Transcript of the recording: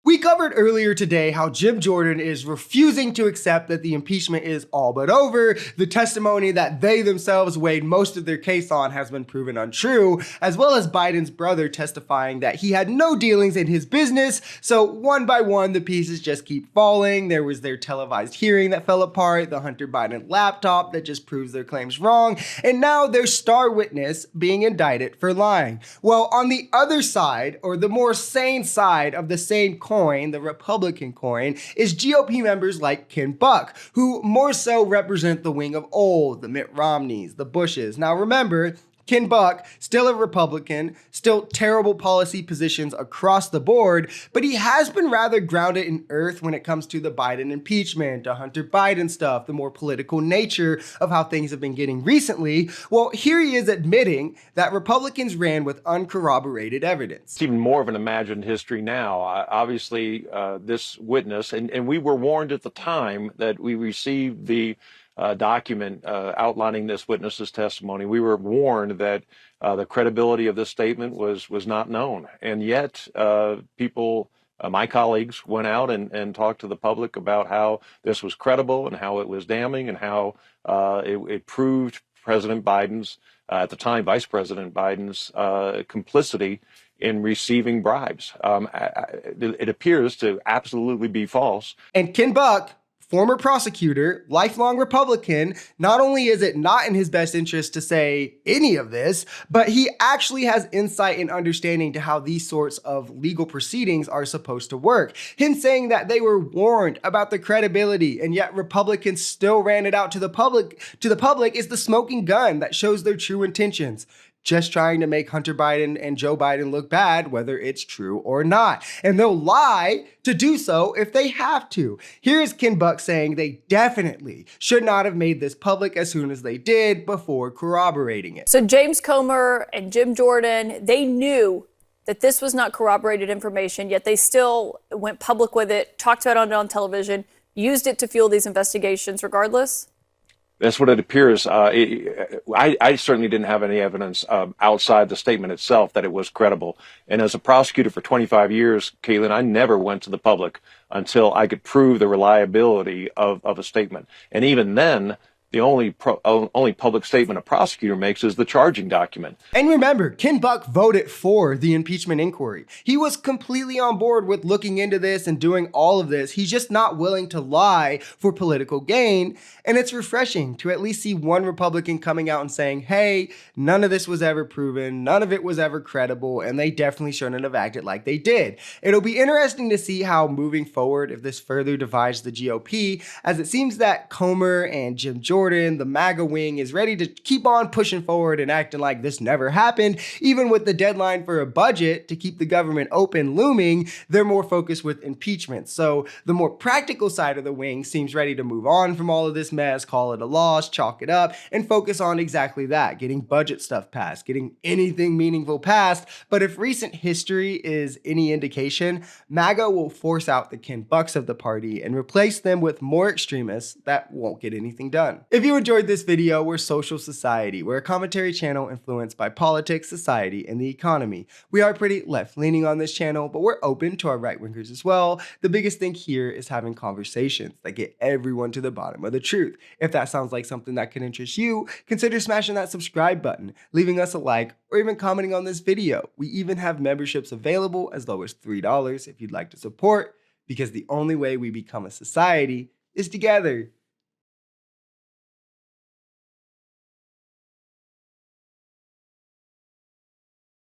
We covered earlier today how Jim Jordan is refusing to accept that the impeachment is all but over. The testimony that they themselves weighed most of their case on has been proven untrue, as well as Biden's brother testifying that he had no dealings in his business. So one by one, the pieces just keep falling. There was their televised hearing that fell apart, the Hunter Biden laptop that just proves their claims wrong, and now their star witness being indicted for lying. Well, on the other side, or the more sane side of the same coin, the Republican coin, is GOP members like Ken Buck, who more so represent the wing of old, the Mitt Romneys, the Bushes. Now remember, Ken Buck, still a Republican, still terrible policy positions across the board, but he has been rather grounded in earth when it comes to the Biden impeachment, the Hunter Biden stuff, the more political nature of how things have been getting recently. Well, here he is admitting that Republicans ran with uncorroborated evidence. It's even more of an imagined history now. Obviously, this witness, and we were warned at the time that we received the document outlining this witness's testimony. We were warned that the credibility of this statement was not known. And yet people, my colleagues, went out and talked to the public about how this was credible and how it was damning and how it proved President Biden's, at the time, Vice President Biden's complicity in receiving bribes. It appears to absolutely be false. And Ken Buck, former prosecutor, lifelong Republican, not only is it not in his best interest to say any of this, but he actually has insight and understanding to how these sorts of legal proceedings are supposed to work. Him saying that they were warned about the credibility and yet Republicans still ran it out to the public is the smoking gun that shows their true intentions. Just trying to make Hunter Biden and Joe Biden look bad, whether it's true or not. And they'll lie to do so if they have to. Here's Ken Buck saying they definitely should not have made this public as soon as they did before corroborating it. So James Comer and Jim Jordan, they knew that this was not corroborated information, yet they still went public with it, talked about it on television, used it to fuel these investigations regardless? That's what it appears. I certainly didn't have any evidence outside the statement itself that it was credible. And as a prosecutor for 25 years, Caitlin, I never went to the public until I could prove the reliability of a statement. And even then, the only public statement a prosecutor makes is the charging document. And remember, Ken Buck voted for the impeachment inquiry. He was completely on board with looking into this and doing all of this. He's just not willing to lie for political gain. And it's refreshing to at least see one Republican coming out and saying, hey, none of this was ever proven, none of it was ever credible, and they definitely shouldn't have acted like they did. It'll be interesting to see how moving forward, if this further divides the GOP, as it seems that Comer and Jim Jordan, the MAGA wing, is ready to keep on pushing forward and acting like this never happened. Even with the deadline for a budget to keep the government open looming, they're more focused with impeachment. So the more practical side of the wing seems ready to move on from all of this mess, call it a loss, chalk it up, and focus on exactly that, getting budget stuff passed, getting anything meaningful passed. But if recent history is any indication, MAGA will force out the Ken Bucks of the party and replace them with more extremists that won't get anything done. If you enjoyed this video, we're Social Society. We're a commentary channel influenced by politics, society, and the economy. We are pretty left-leaning on this channel, but we're open to our right-wingers as well. The biggest thing here is having conversations that get everyone to the bottom of the truth. If that sounds like something that can interest you, consider smashing that subscribe button, leaving us a like, or even commenting on this video. We even have memberships available as low as $3 if you'd like to support, because the only way we become a society is together.